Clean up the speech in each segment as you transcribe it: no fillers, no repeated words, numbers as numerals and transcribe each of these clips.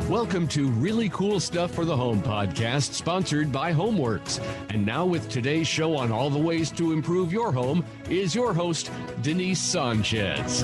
Welcome to Really Cool Stuff for the Home podcast, sponsored by Homeworks. And now with today's show on all the ways to improve your home is your host, Denise Sanchez.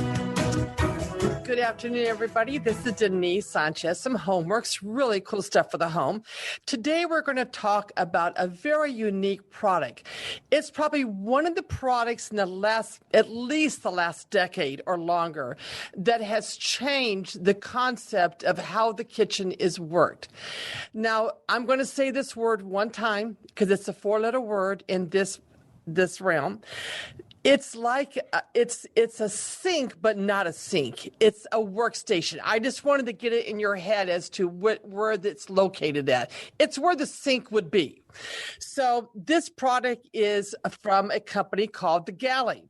Good afternoon, everybody. This is Denise Sanchez, some Homeworks, really cool stuff for the home. Today, we're going to talk about a very unique product. It's probably one of the products in at least the last decade or longer, that has changed the concept of how the kitchen is worked. Now, I'm going to say this word one time because it's a four-letter word in this realm. It's like it's a sink, but not a sink. It's a workstation. I just wanted to get it in your head as to where it's located at. It's where the sink would be. So this product is from a company called the Galley,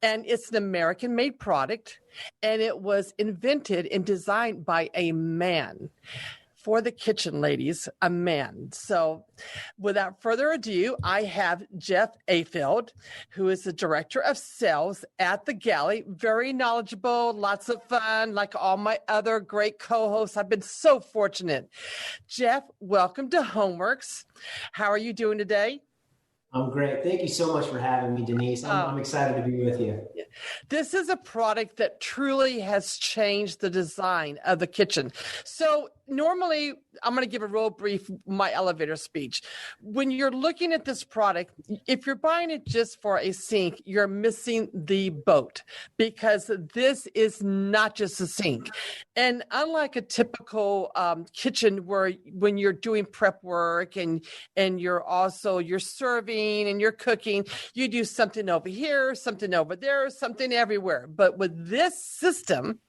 and it's an American-made product, and it was invented and designed by a man. For the kitchen, ladies, a man. So without further ado, I have Jeff Afield, who is the director of sales at the Galley. Very knowledgeable, lots of fun, like all my other great co-hosts. I've been so fortunate. Jeff, welcome to Homeworks. How are you doing today? I'm great. Thank you so much for having me, Denise. I'm excited to be with you. This is a product that truly has changed the design of the kitchen. So normally, I'm going to give a real brief, my elevator speech. When you're looking at this product, if you're buying it just for a sink, you're missing the boat, because this is not just a sink. And unlike a typical kitchen where when you're doing prep work and you're serving and you're cooking, you do something over here, something over there, something everywhere. But with this system,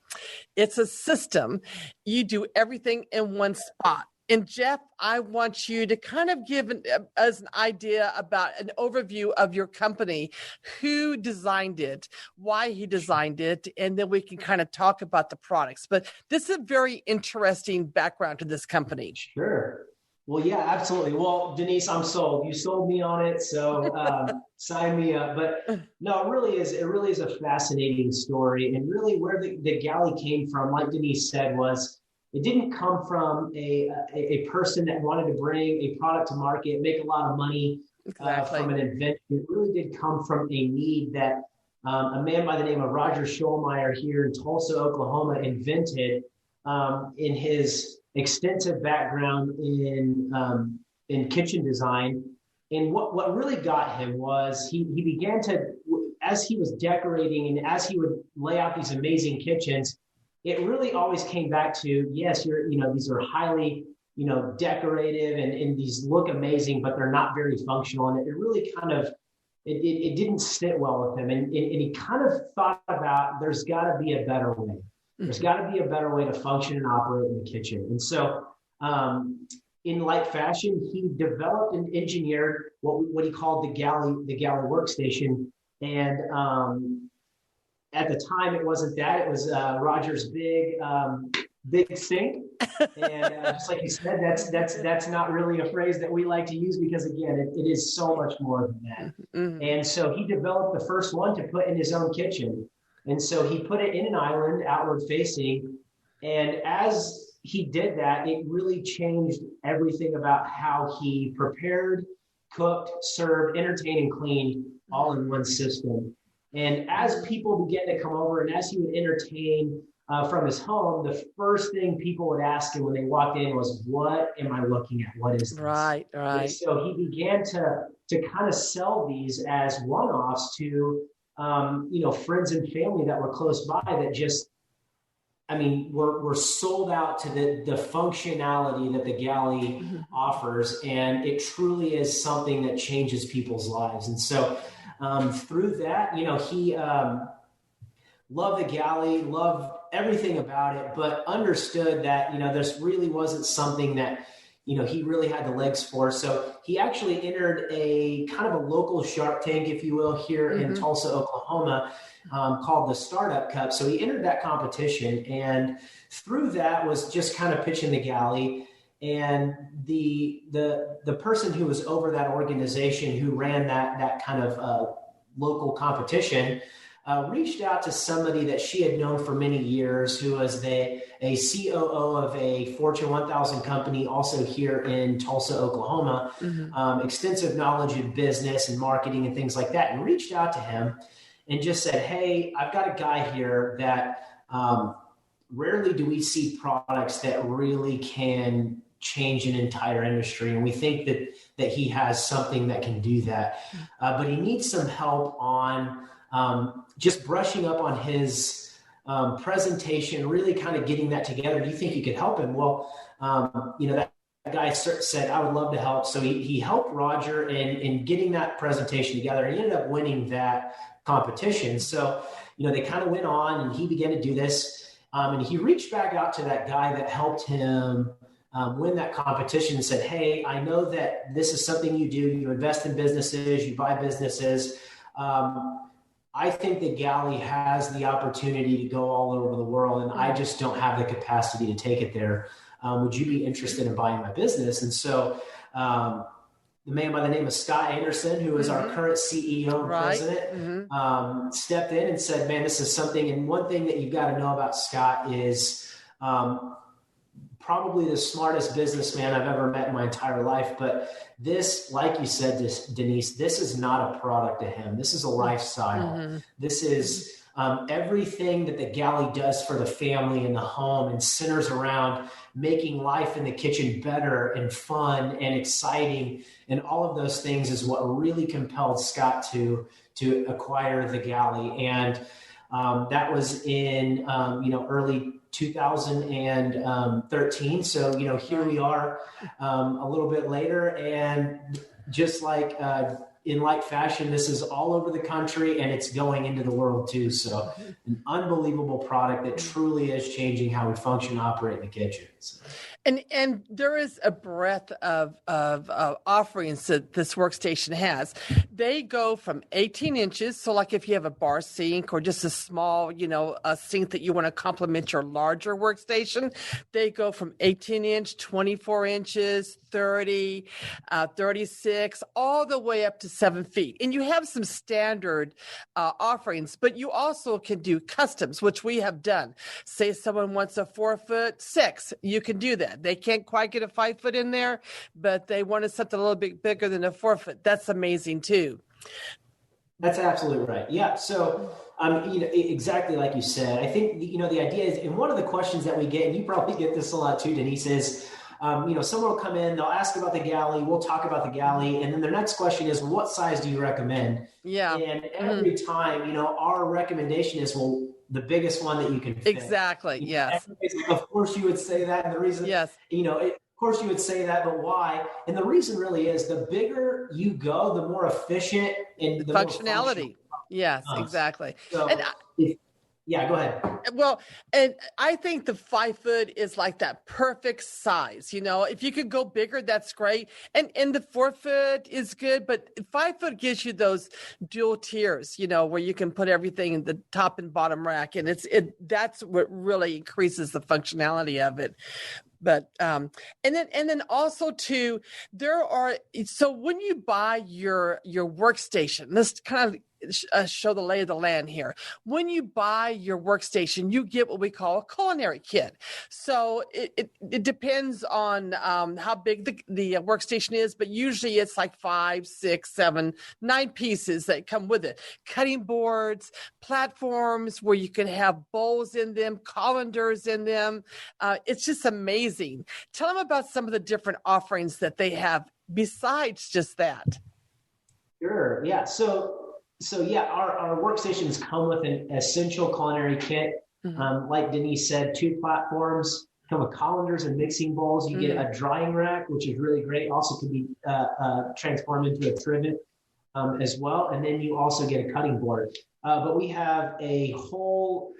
it's a system. You do everything in one spot. And Jeff, I want you to kind of give us an idea about an overview of your company, who designed it, why he designed it, and then we can kind of talk about the products. But this is a very interesting background to this company. Sure. Well, yeah, absolutely. Well, Denise, I'm sold. You sold me on it, so sign me up. But no, it really is a fascinating story. And really where the Galley came from, like Denise said, was it didn't come from a person that wanted to bring a product to market, make a lot of money from an invention. It really did come from a need that a man by the name of Roger Schollmeyer here in Tulsa, Oklahoma, invented in his extensive background in kitchen design. And what really got him was he began to, as he was decorating and as he would lay out these amazing kitchens, it really always came back to, yes, these are highly, decorative and these look amazing, but they're not very functional. And it really kind of, it didn't sit well with him. And he kind of thought about, there's got to be a better way. There's got to be a better way to function and operate in the kitchen. And so in like fashion, he developed and engineered what he called the Galley Workstation. And at the time, it wasn't that. It was Roger's big sink. And just like you said, that's not really a phrase that we like to use because, again, it is so much more than that. Mm-hmm. And so he developed the first one to put in his own kitchen. And so he put it in an island, outward facing. And as he did that, it really changed everything about how he prepared, cooked, served, entertained, and cleaned all in one system. And as people began to come over and as he would entertain from his home, the first thing people would ask him when they walked in was, what am I looking at? What is this? Right. And so he began to kind of sell these as one-offs to friends and family that were close by that just, were sold out to the functionality that the Galley offers. And it truly is something that changes people's lives. And so through that, he loved the Galley, loved everything about it, but understood that, this really wasn't something that, he really had the legs for. So he actually entered a kind of a local Shark Tank, if you will, here in Tulsa, Oklahoma, called the Startup Cup. So he entered that competition, and through that was just kind of pitching the Galley. And the person who was over that organization, who ran that kind of local competition, reached out to somebody that she had known for many years, who was a COO of a Fortune 1000 company, also here in Tulsa, Oklahoma, extensive knowledge in business and marketing and things like that, and reached out to him and just said, hey, I've got a guy here that rarely do we see products that really can change an entire industry. And we think that he has something that can do that. But he needs some help on just brushing up on his presentation, really kind of getting that together. Do you think you could help him? Well, that guy said, I would love to help. So he helped Roger in getting that presentation together. He ended up winning that competition. So, they kind of went on and he began to do this. And he reached back out to that guy that helped him win that competition and said, hey, I know that this is something you do. You invest in businesses, you buy businesses. I think that Galley has the opportunity to go all over the world, and I just don't have the capacity to take it there. Would you be interested in buying my business? And so the man by the name of Scott Anderson, who is our current CEO and president, stepped in and said, man, this is something. And one thing that you've got to know about Scott is probably the smartest businessman I've ever met in my entire life. But this, like you said, Denise, this is not a product to him. This is a lifestyle. This is everything that the Galley does for the family and the home, and centers around making life in the kitchen better and fun and exciting. And all of those things is what really compelled Scott to acquire the Galley. And that was in, early 2013. So, here we are a little bit later, and just like in like fashion, this is all over the country and it's going into the world too. So an unbelievable product that truly is changing how we function and operate in the kitchen. So. And there is a breadth of offerings that this workstation has. They go from 18 inches. So like if you have a bar sink or just a small, a sink that you want to complement your larger workstation, they go from 18 inch, 24 inches, 30, 36, all the way up to 7 feet. And you have some standard offerings, but you also can do customs, which we have done. Say someone wants a 4'6", you can do that. They can't quite get a 5 foot in there, but they wanted something a little bit bigger than a 4 foot. That's amazing too. That's absolutely right. Yeah. So, exactly like you said, I think, the idea is, and one of the questions that we get, and you probably get this a lot too, Denise, is, someone will come in, they'll ask about the Galley, we'll talk about the Galley, and then their next question is, what size do you recommend? Yeah. And every time, our recommendation is, well, the biggest one that you can fit. Exactly. Yes. Of course you would say that. And the reason, of course you would say that, but why? And the reason really is, the bigger you go, the more efficient and the functionality. Yes, exactly. So yeah, go ahead. Well, and I think the 5 foot is like that perfect size. If you could go bigger, that's great. And the 4 foot is good, but 5 foot gives you those dual tiers, where you can put everything in the top and bottom rack. And that's what really increases the functionality of it. But, and then also too, so when you buy your workstation, let's kind of show the lay of the land here. When you buy your workstation, you get what we call a culinary kit. So it depends on how big the workstation is, but usually it's like 5, 6, 7, 9 pieces that come with it. Cutting boards, platforms where you can have bowls in them, colanders in them. It's just amazing. Tell them about some of the different offerings that they have besides just that. Sure. Yeah. So our workstations come with an essential culinary kit. Like Denise said, 2 platforms, come with colanders and mixing bowls. You get a drying rack, which is really great. Also can be transformed into a trivet as well. And then you also get a cutting board. But we have a whole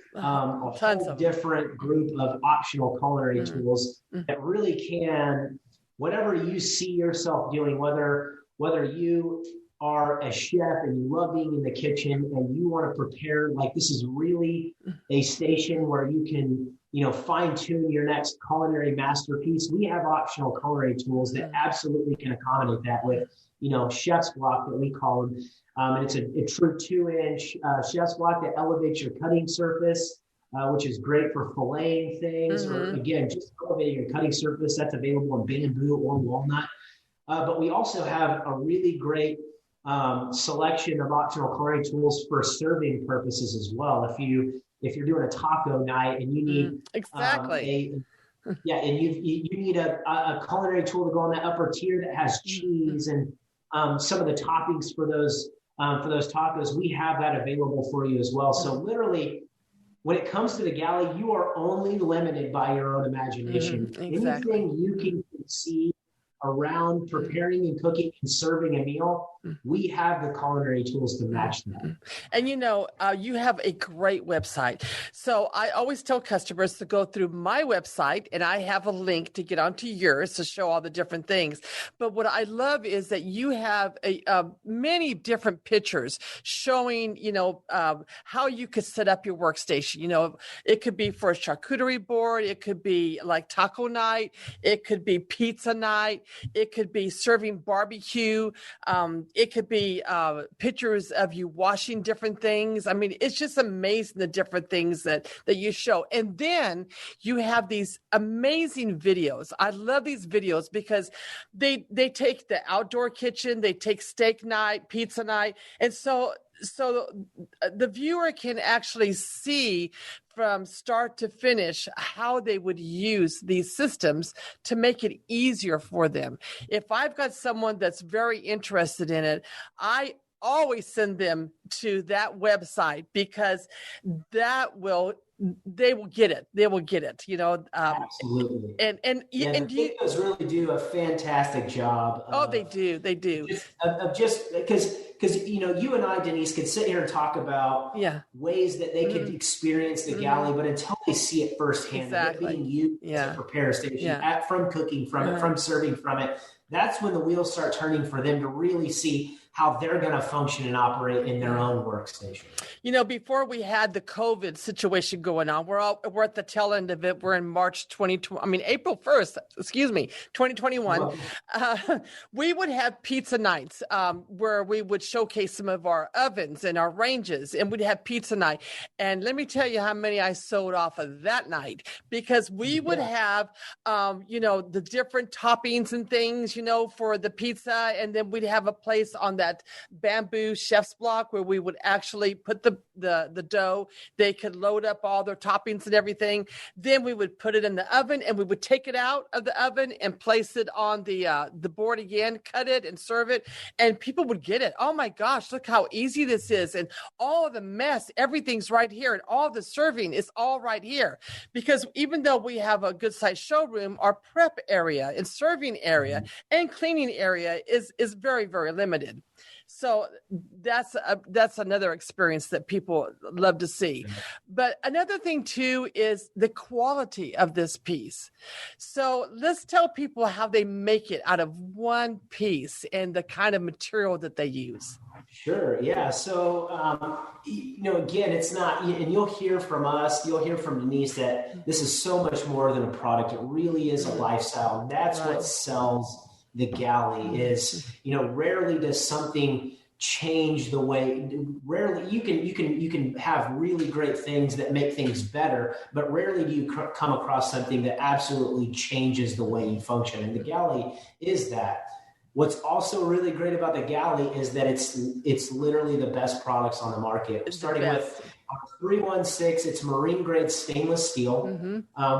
different group of optional culinary tools that really can, whatever you see yourself doing, whether you are a chef and you love being in the kitchen and you want to prepare, like this is really a station where you can fine tune your next culinary masterpiece, we have optional culinary tools that absolutely can accommodate that with, chef's block that we call them. And it's a true 2-inch chef's block that elevates your cutting surface, which is great for filleting things, or again, just elevating your cutting surface. That's available in bamboo or walnut. But we also have a really great selection of optional culinary tools for serving purposes as well. If you're doing a taco night and you need and you need a culinary tool to go on that upper tier that has cheese and some of the toppings for those tacos, we have that available for you as well. So literally, when it comes to the Galley, you are only limited by your own imagination. Exactly. Anything you can see around preparing and cooking and serving a meal, we have the culinary tools to match that. And you have a great website. So I always tell customers to go through my website, and I have a link to get onto yours to show all the different things. But what I love is that you have many different pictures showing, how you could set up your workstation. It could be for a charcuterie board. It could be like taco night. It could be pizza night. It could be serving barbecue. It could be pictures of you washing different things. I mean, it's just amazing the different things that you show. And then you have these amazing videos. I love these videos because they take the outdoor kitchen, they take steak night, pizza night. And so the viewer can actually see from start to finish how they would use these systems to make it easier for them. If I've got someone that's very interested in it, I always send them to that website because they will get it. They will get it, Absolutely. And the videos really do a fantastic job. They do. Just because you and I, Denise, could sit here and talk about ways that they could experience the Galley, but until they see it firsthand, being used as a prepare station, from cooking from it, from serving from it, that's when the wheels start turning for them to really see how they're going to function and operate in their own workstation. Before we had the COVID situation going on, we're at the tail end of it. We're in March 2020. April 1st, 2021. We would have pizza nights where we would showcase some of our ovens and our ranges, and we'd have pizza night. And let me tell you how many I sold off of that night, because we would have, the different toppings and things, for the pizza. And then we'd have a place on that bamboo chef's block where we would actually put the dough. They could load up all their toppings and everything. Then we would put it in the oven, and we would take it out of the oven and place it on the board again, cut it and serve it. And people would get it. Oh my gosh, look how easy this is. And all of the mess, everything's right here. And all the serving is all right here. Because even though we have a good sized showroom, our prep area and serving area and cleaning area is very, very limited. So that's another experience that people love to see. But another thing too is the quality of this piece. So let's tell people how they make it out of one piece and the kind of material that they use. Sure. Yeah. So, again, it's not, and you'll hear from us, you'll hear from Denise that this is so much more than a product. It really is a lifestyle. And that's what sells the Galley is, rarely does something change the way, rarely you can have really great things that make things better, but rarely do you come across something that absolutely changes the way you function. And the Galley is that. What's also really great about the Galley is that it's literally the best products on the market. Starting with 316, it's marine grade stainless steel,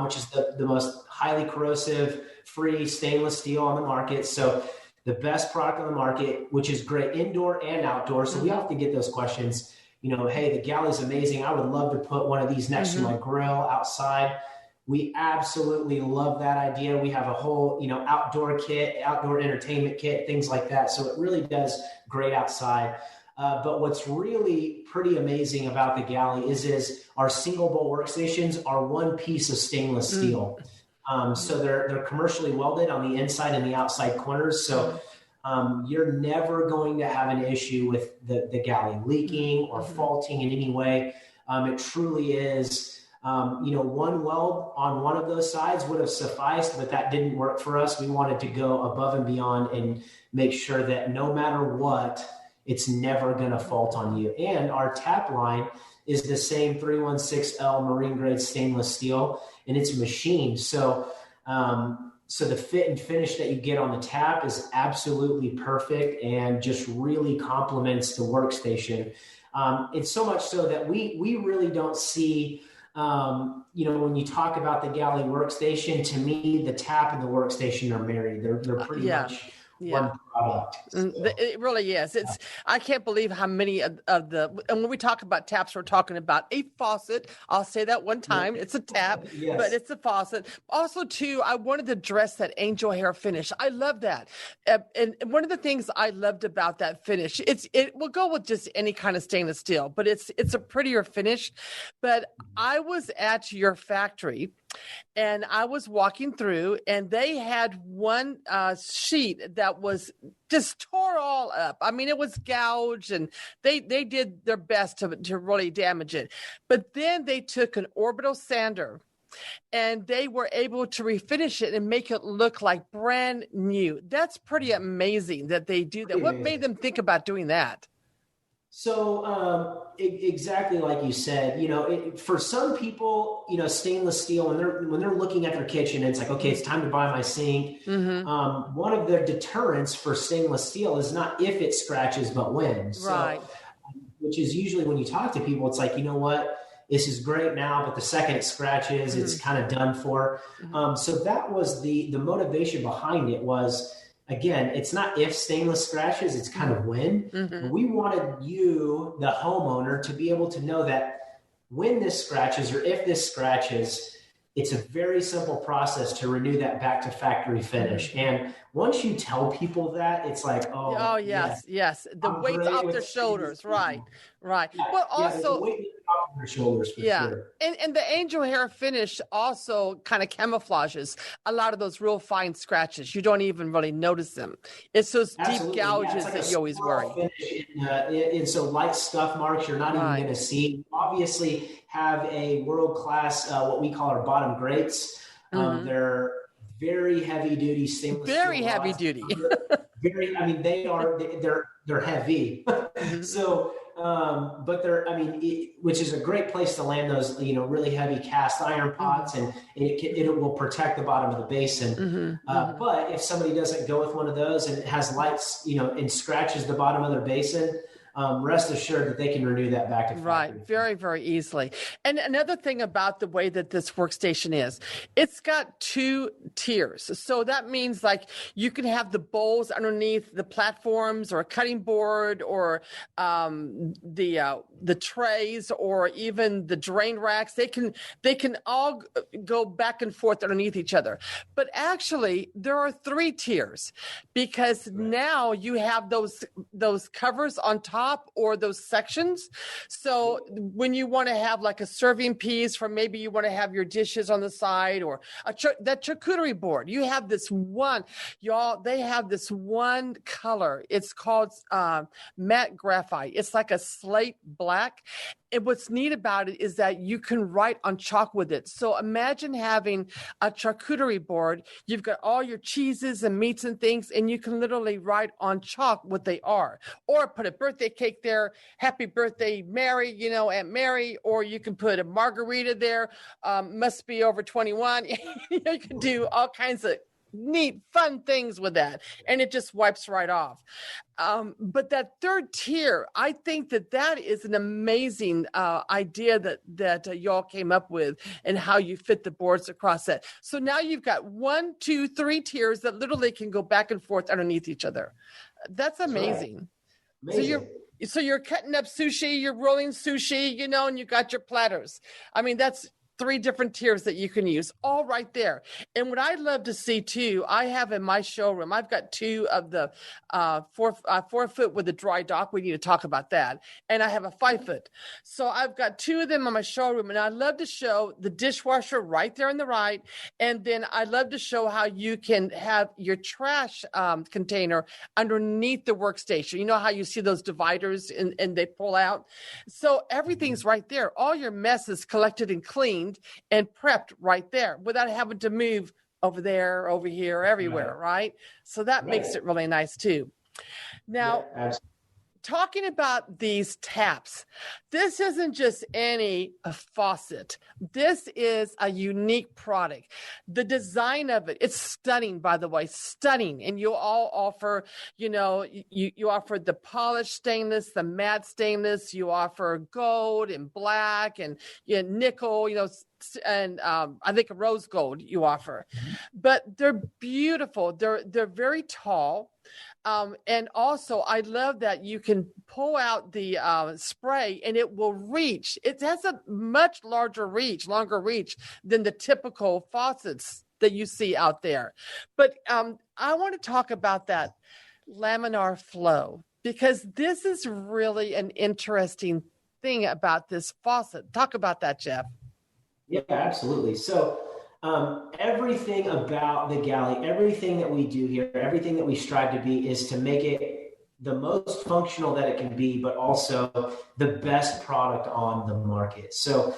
which is the most highly corrosive free stainless steel on the market. So the best product on the market, which is great indoor and outdoor. So we often get those questions, hey, the Galley's amazing. I would love to put one of these next to my grill outside. We absolutely love that idea. We have a whole, outdoor kit, outdoor entertainment kit, things like that. So it really does great outside. But what's really pretty amazing about the Galley is our single bowl workstations are one piece of stainless steel. So they're commercially welded on the inside and the outside corners. So you're never going to have an issue with the Galley leaking or faulting in any way. It truly is One weld on one of those sides would have sufficed, but that didn't work for us. We wanted to go above and beyond and make sure that no matter what, it's never going to fault on you. And our tap line is the same 316L marine grade stainless steel, and it's machined. So the fit and finish that you get on the tap is absolutely perfect and just really complements the Workstation. It's so much so that we really don't see, when you talk about the Galley Workstation, to me, the tap and the Workstation are married. They're pretty much one product. So. It really is. I can't believe how many of and when we talk about taps, we're talking about a faucet. I'll say that one time. It's a tap, Yes. But it's a faucet. Also, too, I wanted to address that angel hair finish. I love that. And one of the things I loved about that finish, it will go with just any kind of stainless steel, but it's a prettier finish. But I was at your factory, and I was walking through, and they had one sheet that was just tore all up. I mean, it was gouged, and they did their best to really damage it. But then they took an orbital sander, and they were able to refinish it and make it look like brand new. That's pretty amazing that they do that. What made them think about doing that? So exactly like you said, for some people, stainless steel, when they're looking at their kitchen, it's like, okay, it's time to buy my sink. Mm-hmm. One of the deterrents for stainless steel is not if it scratches, but when. Right. So, which is usually when you talk to people, it's like, you know what, this is great now, but the second it scratches, mm-hmm. it's kind of done for. Mm-hmm. So that was the motivation behind it was, again, it's not if stainless scratches, it's kind of when. Mm-hmm. We wanted you, the homeowner, to be able to know that when this scratches or if this scratches, it's a very simple process to renew that back to factory finish. Mm-hmm. And once you tell people that, it's like, oh yes. The weight's off their shoulders. Right. Yeah, Well, also, the weight off their shoulders for sure. And the angel hair finish also kind of camouflages a lot of those real fine scratches. You don't even really notice them. It's those deep gouges that you always worry. And so light scuff marks, you're not even going to see. Obviously have a world-class, what we call our bottom grates. Mm-hmm. They're very heavy duty stainless steel. Very heavy duty. They're heavy. Mm-hmm. So, but which is a great place to land those, really heavy cast iron pots, mm-hmm. and it will protect the bottom of the basin. Mm-hmm. But if somebody doesn't go with one of those and it has lights, and scratches the bottom of their basin, rest assured that they can renew that back to factory. Right, very, very easily. And another thing about the way that this workstation is, it's got 2 tiers. So that means like you can have the bowls underneath the platforms or a cutting board or the trays or even the drain racks. They can all go back and forth underneath each other. But actually, there are 3 tiers because now you have those covers on top or those sections. So when you want to have like a serving piece for maybe you want to have your dishes on the side or that charcuterie board, you have this one, they have this one color. It's called matte graphite. It's like a slate black. And what's neat about it is that you can write on chalk with it. So imagine having a charcuterie board. You've got all your cheeses and meats and things, and you can literally write on chalk what they are. Or put a birthday cake there, happy birthday, Mary, Aunt Mary. Or you can put a margarita there, must be over 21. You can do all kinds of neat, fun things with that. And it just wipes right off. But that 3rd tier, I think that is an amazing idea that y'all came up with and how you fit the boards across that. So now you've got 1, 2, 3 tiers that literally can go back and forth underneath each other. That's amazing. Right. Amazing. So you're cutting up sushi, you're rolling sushi, and you got your platters. I mean, that's 3 different tiers that you can use, all right there. And what I'd love to see too, I have in my showroom, I've got 2 of the 4 foot with a dry dock. We need to talk about that. And I have a 5 foot. So I've got 2 of them in my showroom, and I'd love to show the dishwasher right there on the right. And then I'd love to show how you can have your trash container underneath the workstation. You know how you see those dividers and they pull out? So everything's right there. All your mess is collected and cleaned. cleaned and prepped right there without having to move over there, over here, everywhere, right? So that makes it really nice too. Now, talking about these taps, this isn't just any faucet. This is a unique product. The design of it, it's stunning, by the way, stunning. And you all offer, you offer the polished stainless, the matte stainless, you offer gold and black and nickel, and I think a rose gold you offer. But they're beautiful. They're very tall. And also, I love that you can pull out the spray and it will reach. It has a much longer reach than the typical faucets that you see out there. But I want to talk about that laminar flow, because this is really an interesting thing about this faucet. Talk about that, Jeff. Yeah, absolutely. So everything about the Galley, everything that we do here, everything that we strive to be is to make it the most functional that it can be, but also the best product on the market. So,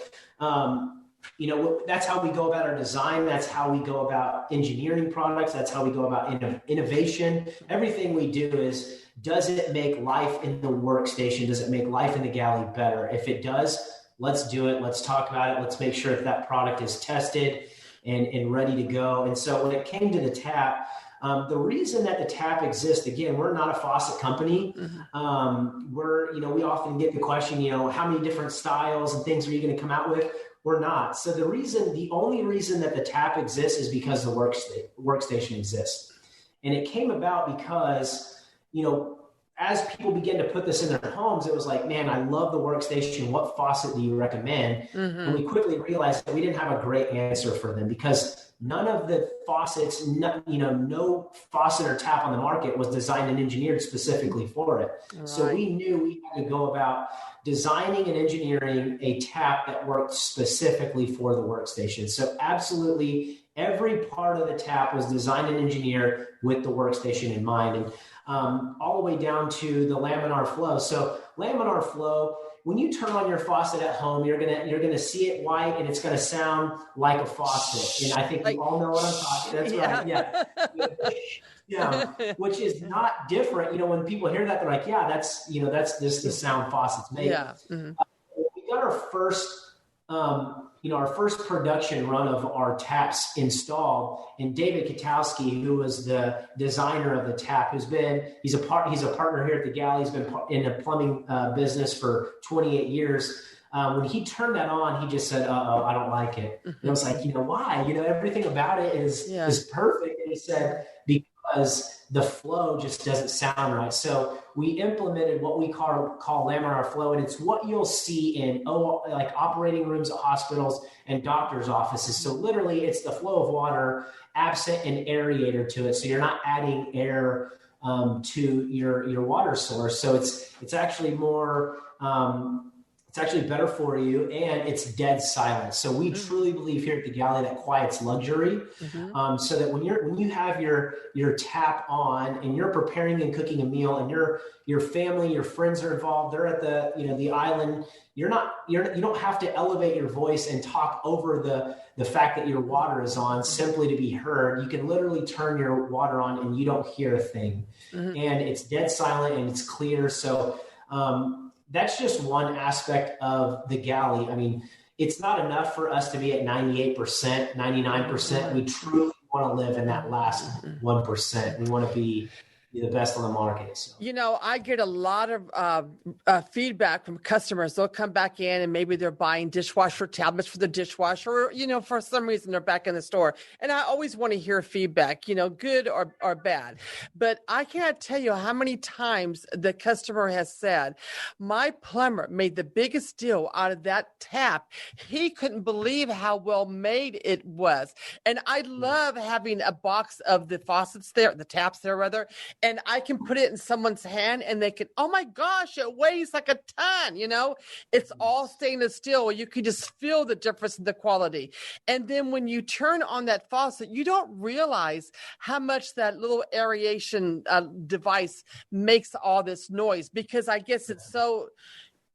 that's how we go about our design. That's how we go about engineering products. That's how we go about innovation. Everything we do is, does it make life in the workstation? Does it make life in the Galley better? If it does, let's do it. Let's talk about it. Let's make sure that product is tested and ready to go. And so when it came to the tap, the reason that the tap exists, again, we're not a faucet company. We often get the question, how many different styles and things are you going to come out with? We're not. So the only reason that the tap exists is because the workstation exists. And it came about because, as people began to put this in their homes, it was like, man, I love the workstation. What faucet do you recommend? And we quickly realized that we didn't have a great answer for them, because none of the faucets, no faucet or tap on the market was designed and engineered specifically for it. Right. So we knew we had to go about designing and engineering a tap that worked specifically for the workstation. So absolutely every part of the tap was designed and engineered with the workstation in mind. And all the way down to the laminar flow. So laminar flow, when you turn on your faucet at home, you're gonna see it white and it's gonna sound like a faucet. And I think you all know what I'm talking. That's right. Yeah. Yeah. Which is not different. When people hear that, they're like, yeah, that's just the sound faucets make. Yeah. We got our first our first production run of our taps installed, and David Katowski, who was the designer of the tap, he's a partner here at the Galley. He's been in the plumbing business for 28 years. When he turned that on, he just said, I don't like it. And I was like, why? Everything about it is perfect. And he said, because the flow just doesn't sound right. So we implemented what we call laminar flow, and it's what you'll see in like operating rooms at hospitals and doctors' offices. So literally, it's the flow of water absent an aerator to it. So you're not adding air to your water source. So it's actually more. It's actually better for you, and it's dead silent. So we truly believe here at the Galley that quiet's luxury. So that when you have your tap on and you're preparing and cooking a meal, and your family, your friends are involved, they're at the island. You don't have to elevate your voice and talk over the fact that your water is on simply to be heard. You can literally turn your water on and you don't hear a thing, and it's dead silent and it's clear. So. That's just one aspect of the Galley. I mean, it's not enough for us to be at 98%, 99%. We truly want to live in that last 1%. We want to be the best on the market. So. I get a lot of feedback from customers. They'll come back in and maybe they're buying dishwasher tablets for the dishwasher, or, for some reason they're back in the store. And I always want to hear feedback, good or bad. But I cannot tell you how many times the customer has said, my plumber made the biggest deal out of that tap. He couldn't believe how well made it was. And I love having a box of the faucets there, the taps there rather, and I can put it in someone's hand and they can, oh my gosh, it weighs like a ton, it's all stainless steel. You can just feel the difference in the quality. And then when you turn on that faucet, you don't realize how much that little aeration device makes all this noise, because I guess it's so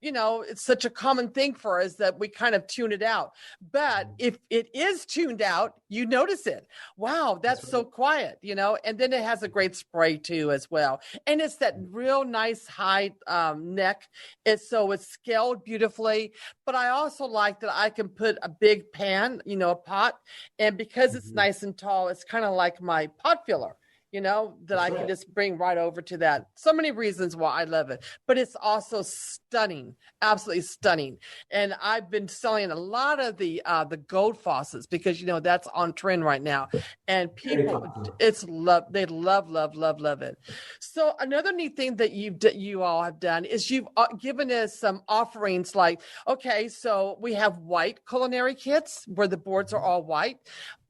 it's such a common thing for us that we kind of tune it out. But if it is tuned out, you notice it. Wow, that's so quiet, and then it has a great spray too as well. And it's that real nice high neck. It's scaled beautifully. But I also like that I can put a big pan, a pot. And because it's nice and tall, it's kind of like my pot filler. That I can just bring right over to that. So many reasons why I love it, but it's also stunning, absolutely stunning. And I've been selling a lot of the gold faucets because, that's on trend right now. And people, they love it. So another neat thing that you all have done is you've given us some offerings like, okay, so we have white culinary kits where the boards are all white.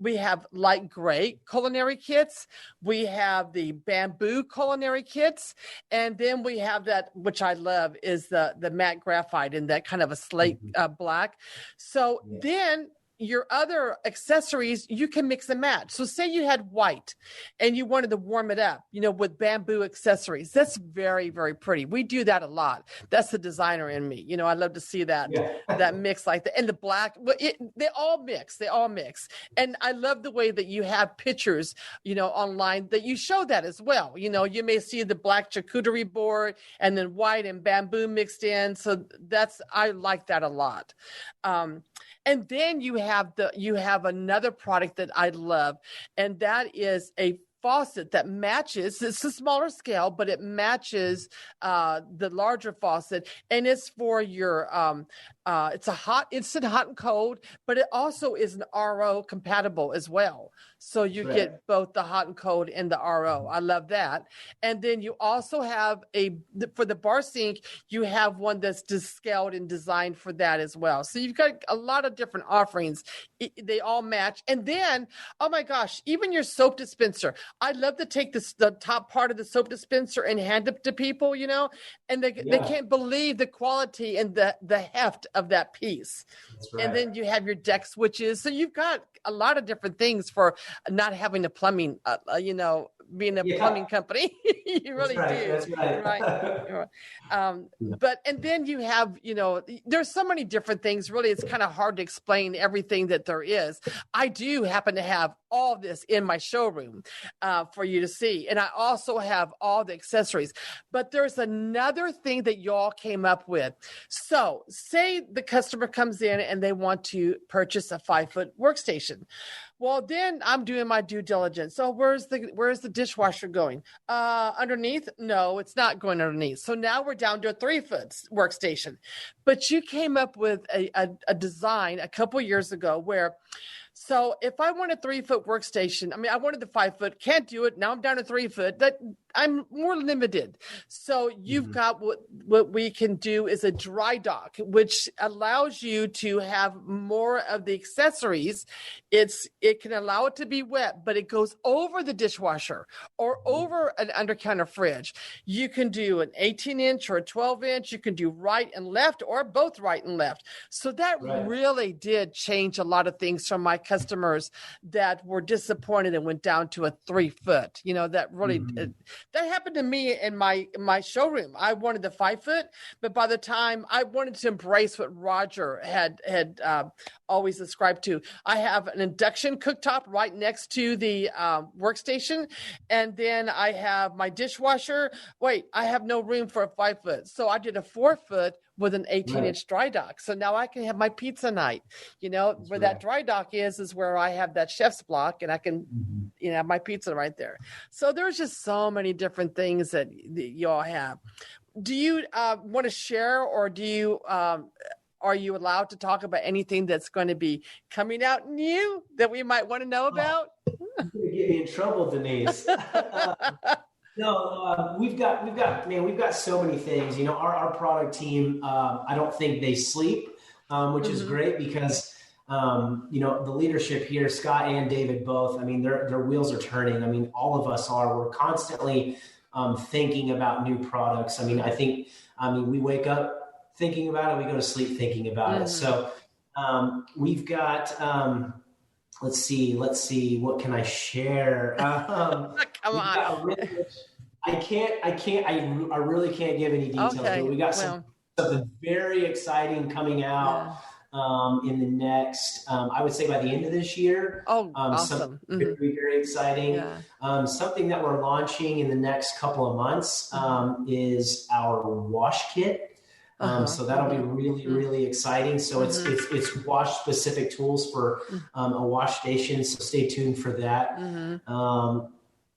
We have light gray culinary kits. We have the bamboo culinary kits. And then we have that, which I love, is the matte graphite in that kind of a slate black. So then your other accessories, you can mix and match. So say you had white and you wanted to warm it up, with bamboo accessories. That's very, very pretty. We do that a lot. That's the designer in me. I love to see that, that mix like that. And the black, they all mix. And I love the way that you have pictures, online that you show that as well. You may see the black charcuterie board and then white and bamboo mixed in. So I like that a lot. And then you have another product that I love, and that is a faucet that matches. It's a smaller scale, but it matches the larger faucet, and it's for your it's instant hot and cold, but it also is an RO compatible as well. So you get both the hot and cold and the RO. I love that. And then you also have for the bar sink, you have one that's just scaled and designed for that as well. So you've got a lot of different offerings. They all match. And then, oh my gosh, even your soap dispenser. I love to take the top part of the soap dispenser and hand it to people, and they can't believe the quality and the heft of that piece. And then you have your deck switches. So you've got a lot of different things for not having a plumbing, being a plumbing company. You really do. That's right. And then you have, there's so many different things. Really, it's kind of hard to explain everything that there is. I do happen to have all this in my showroom for you to see. And I also have all the accessories. But there's another thing that y'all came up with. So say the customer comes in and they want to purchase a 5-foot workstation. Well, then I'm doing my due diligence. So where's the dishwasher going? Underneath? No, it's not going underneath. So now we're down to a 3-foot workstation. But you came up with a design a couple years ago where, so if I want a 3-foot workstation, I wanted the 5-foot, can't do it. Now I'm down to 3-foot. That I'm more limited. So you've got what we can do is a dry dock, which allows you to have more of the accessories. It can allow it to be wet, but it goes over the dishwasher or over an under-counter fridge. You can do an 18-inch or a 12-inch. You can do right and left or both right and left. So that really did change a lot of things from my customers that were disappointed and went down to a 3-foot. That really that happened to me in my showroom. I wanted the 5-foot, but by the time I wanted to embrace what Roger had always ascribed to, I have an induction cooktop right next to the workstation, and then I have my dishwasher. Wait, I have no room for a 5-foot, so I did a 4-foot with an 18-inch dry dock. So now I can have my pizza night. Where that dry dock is where I have that chef's block, and I can, have my pizza right there. So there's just so many different things that you all have. Do you want to share, or do you are you allowed to talk about anything that's going to be coming out new that we might want to know about? You're going to get me in trouble, Denise. No, we've got so many things. Our product team, I don't think they sleep, which is great because, the leadership here, Scott and David both, their wheels are turning. All of us are. We're constantly thinking about new products. We wake up thinking about it. We go to sleep thinking about it. So we've got. Let's see. What can I share? Come on. I really can't give any details. Okay, but we got some something very exciting coming out in the next, I would say by the end of this year. Oh, awesome. Something very, very exciting. Yeah. Something that we're launching in the next couple of months is our wash kit. So that'll be really, really exciting. So it's wash specific tools for a wash station. So stay tuned for that.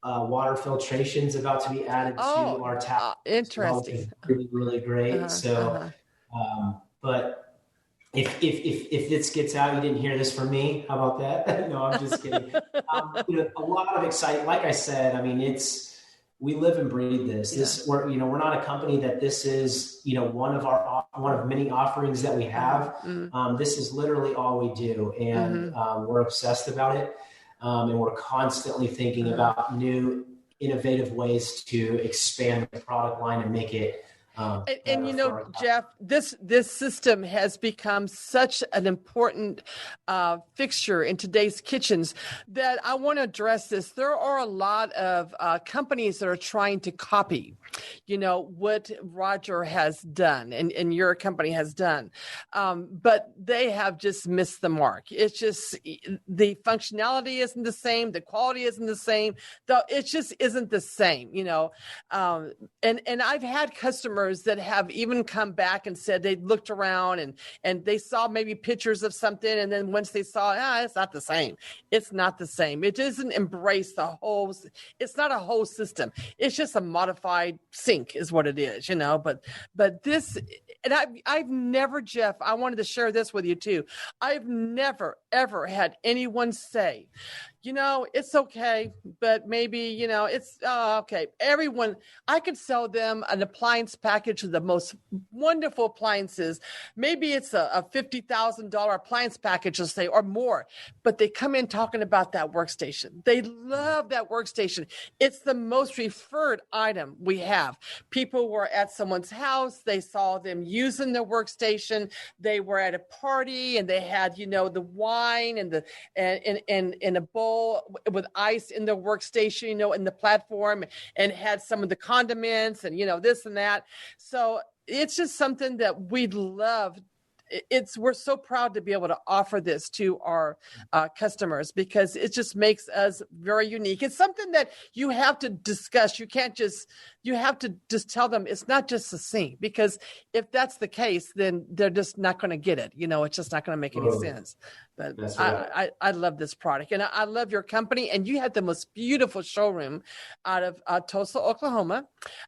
Water filtration is about to be added to our tap. Interesting. Which is really, really great. But if this gets out, you didn't hear this from me. How about that? No, I'm just kidding. A lot of excitement. Like I said, I mean, we live and breathe this. We're not a company that this is, one of many offerings that we have. This is literally all we do, and we're obsessed about it. And we're constantly thinking about new, innovative ways to expand the product line and make it. Jeff, this system has become such an important fixture in today's kitchens that I want to address this. There are a lot of companies that are trying to copy, what Roger has done and your company has done. But they have just missed the mark. It's just the functionality isn't the same. The quality isn't the same. It just isn't the same, and I've had customers that have even come back and said they looked around and they saw maybe pictures of something. And then once they saw, it's not the same. It's not the same. It doesn't embrace it's not a whole system. It's just a modified sink is what it is, but this, and I've never, Jeff, I wanted to share this with you too. I've never, ever had anyone say, it's okay, but maybe, it's okay. Everyone, I could sell them an appliance package of the most wonderful appliances. Maybe it's a $50,000 appliance package, let's say, or more, but they come in talking about that workstation. They love that workstation. It's the most referred item we have. People were at someone's house. They saw them using the workstation. They were at a party and they had, the wine and in a bowl with ice in the workstation, in the platform, and had some of the condiments and, this and that. So it's just something that we love. We're so proud to be able to offer this to our customers because it just makes us very unique. It's something that you have to discuss. You have to just tell them it's not just a sink, because if that's the case, then they're just not going to get it. It's just not going to make any sense. But right. I love this product, and I love your company. And you have the most beautiful showroom out of Tulsa, Oklahoma.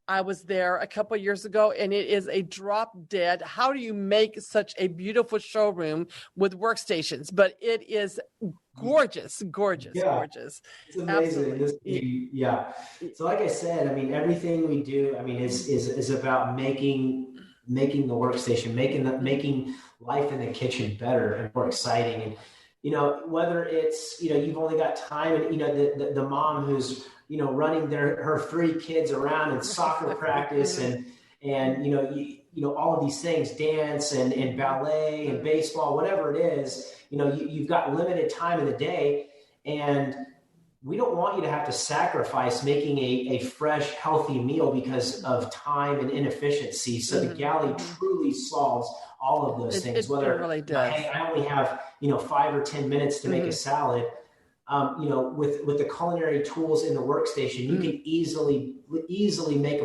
I was there a couple of years ago, and it is a drop dead. How do you make such a beautiful showroom with workstations? But it is gorgeous. It's amazing. So like I said, everything we do, is about making the workstation, making life in the kitchen better and more exciting. And, whether it's, you've only got time and, the mom who's, running her 3 kids around in soccer practice and all of these things, dance and ballet and baseball, whatever it is, you've got limited time in the day, and we don't want you to have to sacrifice making a fresh, healthy meal because of time and inefficiency. So the Galley truly solves all of those things. Whether it really does. I only have 5 or 10 minutes to make a salad, with the culinary tools in the workstation, you can easily make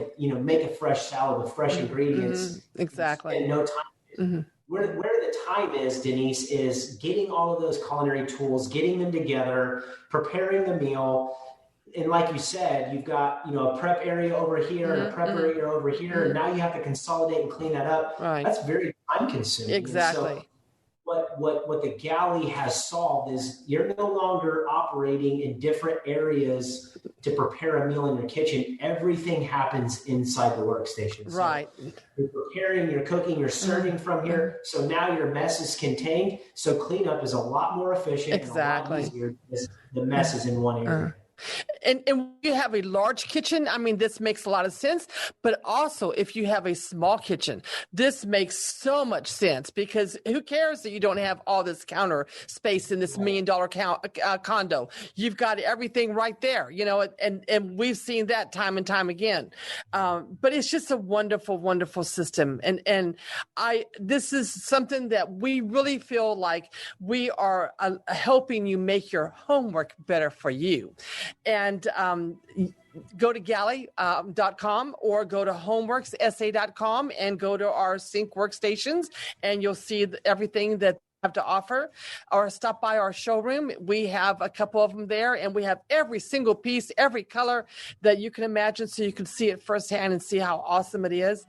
a fresh salad with fresh ingredients. Exactly. In no time. Where the time is, Denise, is getting all of those culinary tools, getting them together, preparing the meal. And like you said, you've got, a prep area over here and a prep area over here. And now you have to consolidate and clean that up. Right. That's very time consuming. Exactly. What the Galley has solved is you're no longer operating in different areas to prepare a meal in your kitchen. Everything happens inside the workstation. Right. So you're preparing, you're cooking, you're serving from here. So now your mess is contained. So cleanup is a lot more efficient. Exactly. And a lot easier because the mess is in one area. And you have a large kitchen, I mean, this makes a lot of sense. But also, if you have a small kitchen, this makes so much sense, because who cares that you don't have all this counter space in this $1 million condo? You've got everything right there, you know, and we've seen that time and time again. But it's just a wonderful, wonderful system. And this is something that we really feel like we are helping you make your homework better for you. And go to Galley.com or go to homeworkssa.com and go to our Sync workstations, and you'll see everything that have to offer, or stop by our showroom. We have a couple of them there, and we have every single piece, every color that you can imagine, so you can see it firsthand and see how awesome it is.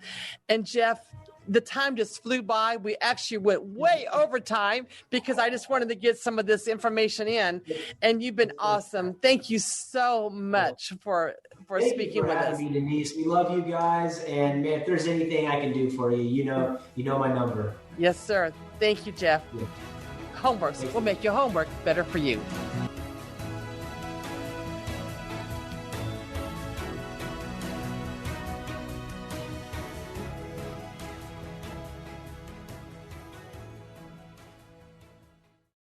And Jeff, the time just flew by. We actually went way over time because I just wanted to get some of this information in, and you've been awesome. Thank you so much for speaking with us. Thank you for having me, Denise. We love you guys, and man, if there's anything I can do for you, you know my number. Yes, sir. Thank you, Jeff. Yeah. Homeworks will make your homework better for you.